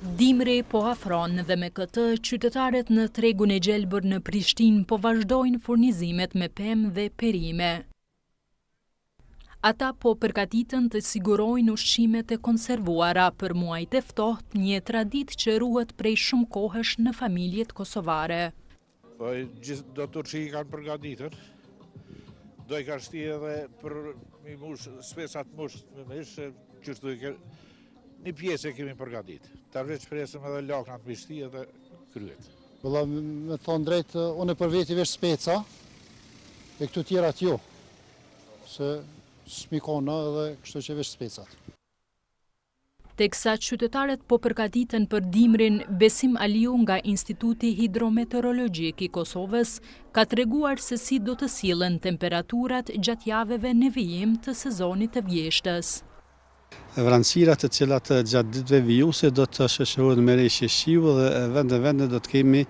Dimri po afron dhe me këtë qytetarët në tregun e gjelbër në Prishtinë po vazhdojnë furnizimet me pemë dhe perime. Ata po përgatiten të sigurojnë ushqimet e konservuara për muajt e ftohtë, një traditë që ruhet prej shumë kohësh në familjet kosovare. Po gjithë do të që i kanë përgatitur, do i ka shti edhe për mi mush, spesat mush me mish, qështu një pjesë e kemi përgatit. Ta veç presëm edhe laknat me shti edhe kryet. Vëlla, me thonë drejtë, unë për veti vesh speca, e këtu tjera t'jo, se s'mikona edhe kështu që vesh specat. Teksa qytetarët po përgatiten për dimrin, Besim Aliu nga Instituti Hidrometeorologjik i Kosovës ka treguar se si do të sillen temperaturat gjatë javëve në vijim të sezonit të vjeshtës. Vranësirat të cilat gjatë ditëve vijuse do të shoqërohen me reshje shiu dhe vende do të kemi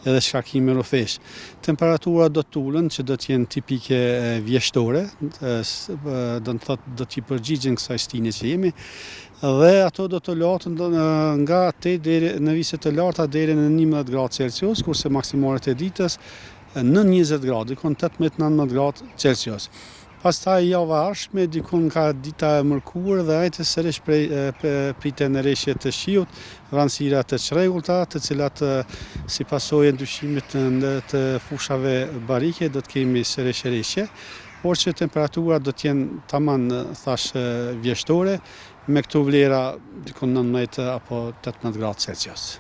edhe shkarkime rrofesh. Temperaturat do të ulën që do të jenë tipike vjeshtore, do të thotë do të përgjigjen kësaj stine që jemi, dhe ato do të larten nga 8 deri në vise të larta deri në 11 gradë Celsius, kurse maksimalet e ditës në 20 gradë, dikon 18-19 gradë Celsius. Pastaj java ardhshme, dikun ka dita e mërkurë dhe ajtë sërish prite në reshje të shiut, vranësira të çrregullta, të cilat si pasojë ndryshimit të fushave barike do të kemi sërish reshje, por që temperaturat do të jenë taman thash vjeshtore, me këto vlera dikun 19 apo 18 gradë Celsius.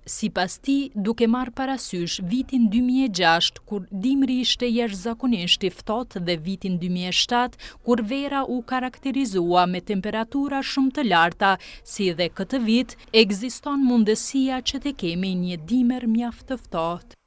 Sipas tij, duke marrë parasysh vitin 2006, kur dimri ishte jashtëzakonisht i ftohtë dhe vitin 2007, kur vera u karakterizua me temperatura shumë të larta, si dhe këtë vit, ekziston mundësia që të kemi një dimër mjaft të ftohtë.